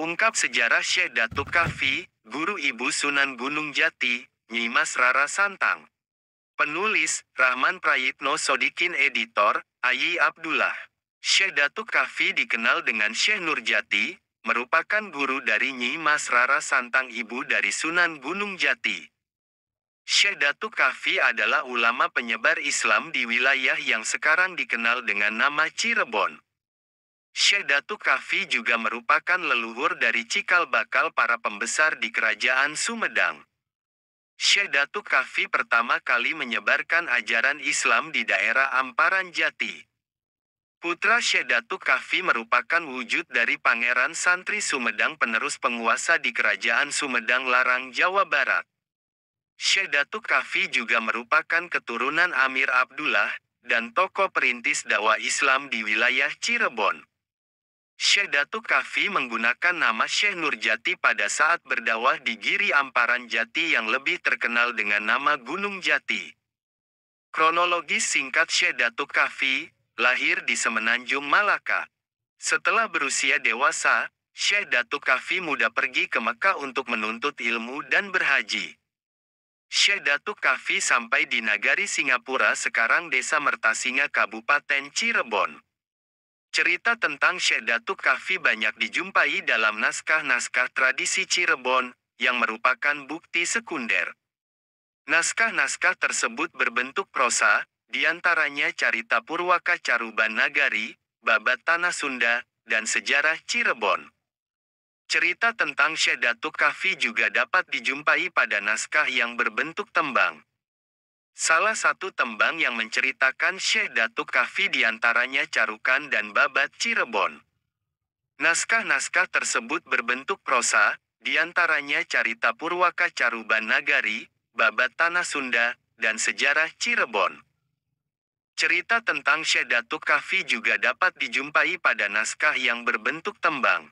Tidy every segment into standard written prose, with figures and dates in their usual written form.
Ungkap sejarah Syekh Datuk Kahfi, Guru Ibu Sunan Gunung Jati, Nyi Mas Rara Santang. Penulis, Rahman Prayitno Sodikin. Editor, Ayi Abdullah. Syekh Datuk Kahfi dikenal dengan Syekh Nurjati, merupakan guru dari Nyi Mas Rara Santang, ibu dari Sunan Gunung Jati. Syekh Datuk Kahfi adalah ulama penyebar Islam di wilayah yang sekarang dikenal dengan nama Cirebon. Syekh Datuk Kahfi juga merupakan leluhur dari cikal bakal para pembesar di Kerajaan Sumedang. Syekh Datuk Kahfi pertama kali menyebarkan ajaran Islam di daerah Amparan Jati. Putra Syekh Datuk Kahfi merupakan wujud dari Pangeran Santri Sumedang, penerus penguasa di Kerajaan Sumedang Larang, Jawa Barat. Syekh Datuk Kahfi juga merupakan keturunan Amir Abdullah, dan tokoh perintis dakwah Islam di wilayah Cirebon. Syekh Datuk Kahfi menggunakan nama Syekh Nurjati pada saat berdakwah di Giri Amparan Jati yang lebih terkenal dengan nama Gunung Jati. Kronologis singkat Syekh Datuk Kahfi, lahir di Semenanjung Malaka. Setelah berusia dewasa, Syekh Datuk Kahfi muda pergi ke Mekah untuk menuntut ilmu dan berhaji. Syekh Datuk Kahfi sampai di Nagari Singapura, sekarang Desa Mertasinga, Kabupaten Cirebon. Cerita tentang Syekh Datuk Kahfi banyak dijumpai dalam naskah-naskah tradisi Cirebon, yang merupakan bukti sekunder. Naskah-naskah tersebut berbentuk prosa, diantaranya Carita Purwaka Caruban Nagari, Babat Tanah Sunda, dan Sejarah Cirebon. Cerita tentang Syekh Datuk Kahfi juga dapat dijumpai pada naskah yang berbentuk tembang. Salah satu tembang yang menceritakan Syekh Datuk Kahfi diantaranya Carukan dan Babat Cirebon. Naskah-naskah tersebut berbentuk prosa, diantaranya Carita Purwaka Caruban Nagari, Babat Tanah Sunda, dan Sejarah Cirebon. Cerita tentang Syekh Datuk Kahfi juga dapat dijumpai pada naskah yang berbentuk tembang.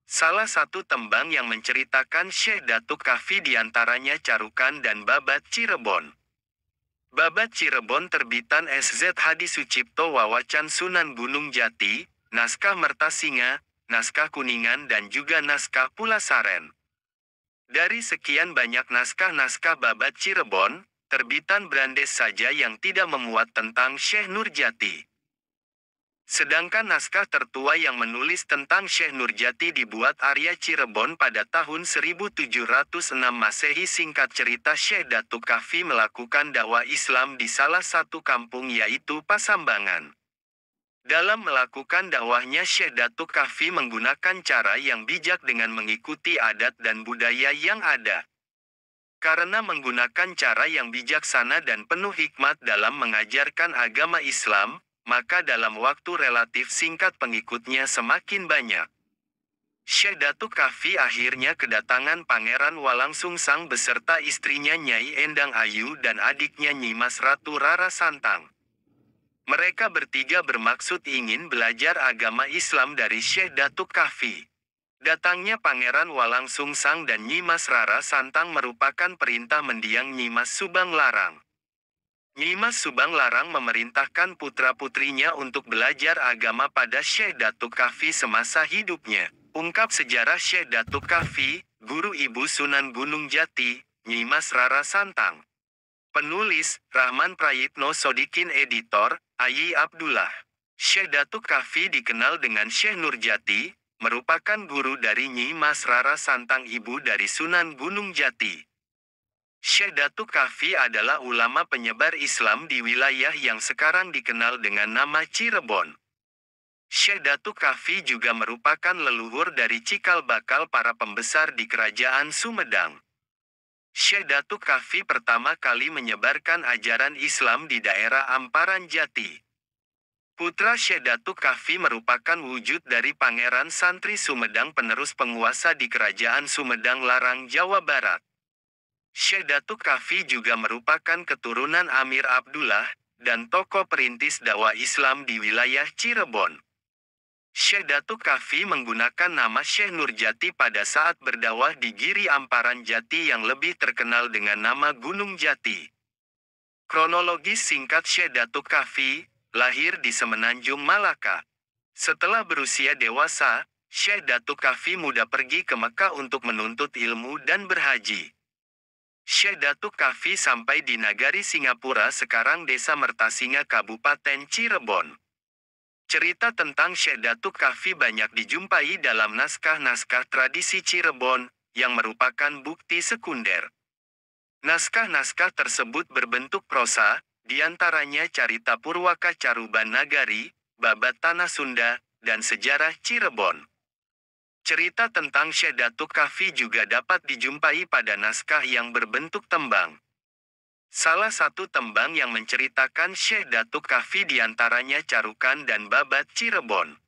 Salah satu tembang yang menceritakan Syekh Datuk Kahfi diantaranya Carukan dan Babat Cirebon. Babat Cirebon terbitan SZ Hadi Sucipto Wawacan Sunan Gunung Jati, naskah Mertasinga, naskah Kuningan dan juga naskah Pulasaren. Dari sekian banyak naskah-naskah Babat Cirebon, terbitan Brandes saja yang tidak memuat tentang Syekh Nurjati. Sedangkan naskah tertua yang menulis tentang Syekh Nurjati dibuat Arya Cirebon pada tahun 1706 Masehi. Singkat cerita, Syekh Datuk Kahfi melakukan dakwah Islam di salah satu kampung yaitu Pasambangan. Dalam melakukan dakwahnya, Syekh Datuk Kahfi menggunakan cara yang bijak dengan mengikuti adat dan budaya yang ada. Karena menggunakan cara yang bijaksana dan penuh hikmat dalam mengajarkan agama Islam, maka dalam waktu relatif singkat pengikutnya semakin banyak. Syekh Datuk Kahfi akhirnya kedatangan Pangeran Walangsungsang beserta istrinya Nyai Endang Ayu dan adiknya Nyi Mas Ratu Rara Santang. Mereka bertiga bermaksud ingin belajar agama Islam dari Syekh Datuk Kahfi. Datangnya Pangeran Walangsungsang dan Nyi Mas Rara Santang merupakan perintah mendiang Nyi Mas Subang Larang. Nyi Mas Subang Larang memerintahkan putra-putrinya untuk belajar agama pada Syekh Datuk Kahfi semasa hidupnya. Ungkap sejarah Syekh Datuk Kahfi, Guru Ibu Sunan Gunung Jati, Nyi Mas Rara Santang. Penulis, Rahman Prayitno Sodikin. Editor, Ayi Abdullah. Syekh Datuk Kahfi dikenal dengan Syekh Nurjati, merupakan guru dari Nyi Mas Rara Santang, ibu dari Sunan Gunung Jati. Syekh Datuk Kahfi adalah ulama penyebar Islam di wilayah yang sekarang dikenal dengan nama Cirebon. Syekh Datuk Kahfi juga merupakan leluhur dari cikal bakal para pembesar di Kerajaan Sumedang. Syekh Datuk Kahfi pertama kali menyebarkan ajaran Islam di daerah Amparan Jati. Putra Syekh Datuk Kahfi merupakan wujud dari Pangeran Santri Sumedang, penerus penguasa di Kerajaan Sumedang Larang, Jawa Barat. Syekh Datuk Kahfi juga merupakan keturunan Amir Abdullah, dan tokoh perintis dakwah Islam di wilayah Cirebon. Syekh Datuk Kahfi menggunakan nama Syekh Nurjati pada saat berdakwah di Giri Amparan Jati yang lebih terkenal dengan nama Gunung Jati. Kronologis singkat Syekh Datuk Kahfi, lahir di Semenanjung Malaka. Setelah berusia dewasa, Syekh Datuk Kahfi muda pergi ke Mekah untuk menuntut ilmu dan berhaji. Syekh Datuk Kahfi sampai di nagari Singapura, sekarang Desa Mertasinga, Kabupaten Cirebon. Cerita tentang Syekh Datuk Kahfi banyak dijumpai dalam naskah-naskah tradisi Cirebon, yang merupakan bukti sekunder. Naskah-naskah tersebut berbentuk prosa, diantaranya Carita Purwaka Caruban Nagari, Babat Tanah Sunda, dan Sejarah Cirebon. Cerita tentang Syekh Datuk Kahfi juga dapat dijumpai pada naskah yang berbentuk tembang. Salah satu tembang yang menceritakan Syekh Datuk Kahfi diantaranya Carukan dan Babat Cirebon.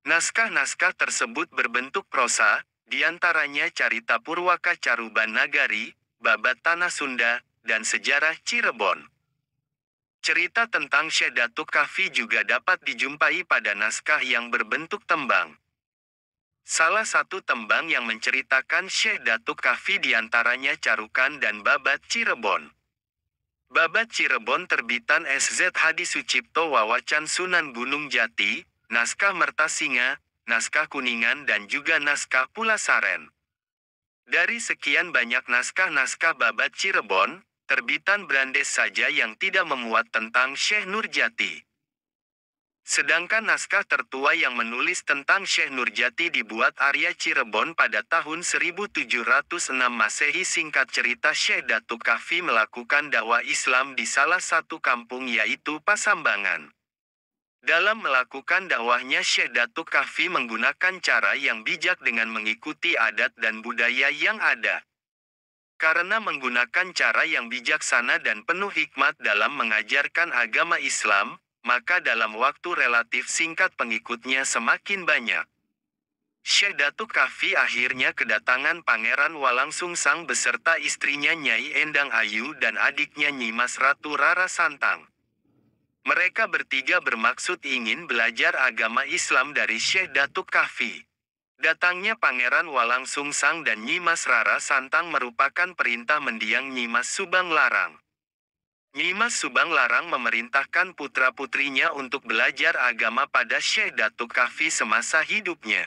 Naskah-naskah tersebut berbentuk prosa, diantaranya Carita Purwaka Caruban Nagari, Babat Tanah Sunda, dan Sejarah Cirebon. Cerita tentang Syekh Datuk Kahfi juga dapat dijumpai pada naskah yang berbentuk tembang. Salah satu tembang yang menceritakan Syekh Datuk Kahfi diantaranya Carukan dan Babat Cirebon. Babat Cirebon terbitan SZ Hadi Sucipto Wawacan Sunan Gunung Jati, naskah Mertasinga, naskah Kuningan dan juga naskah Pulasaren. Dari sekian banyak naskah-naskah Babat Cirebon, terbitan Brandes saja yang tidak memuat tentang Syekh Nurjati. Sedangkan naskah tertua yang menulis tentang Syekh Nurjati dibuat Arya Cirebon pada tahun 1706 Masehi. Singkat cerita, Syekh Datuk Kahfi melakukan dakwah Islam di salah satu kampung yaitu Pasambangan. Dalam melakukan dakwahnya, Syekh Datuk Kahfi menggunakan cara yang bijak dengan mengikuti adat dan budaya yang ada. Karena menggunakan cara yang bijaksana dan penuh hikmat dalam mengajarkan agama Islam, maka dalam waktu relatif singkat pengikutnya semakin banyak. Syekh Datuk Kahfi akhirnya kedatangan Pangeran Walangsungsang beserta istrinya Nyai Endang Ayu dan adiknya Nyimas Ratu Rara Santang. Mereka bertiga bermaksud ingin belajar agama Islam dari Syekh Datuk Kahfi. Datangnya Pangeran Walangsungsang dan Nyimas Rara Santang merupakan perintah mendiang Nyimas Subang Larang. Nyimas Subang Larang memerintahkan putra-putrinya untuk belajar agama pada Syekh Datuk Kahfi semasa hidupnya.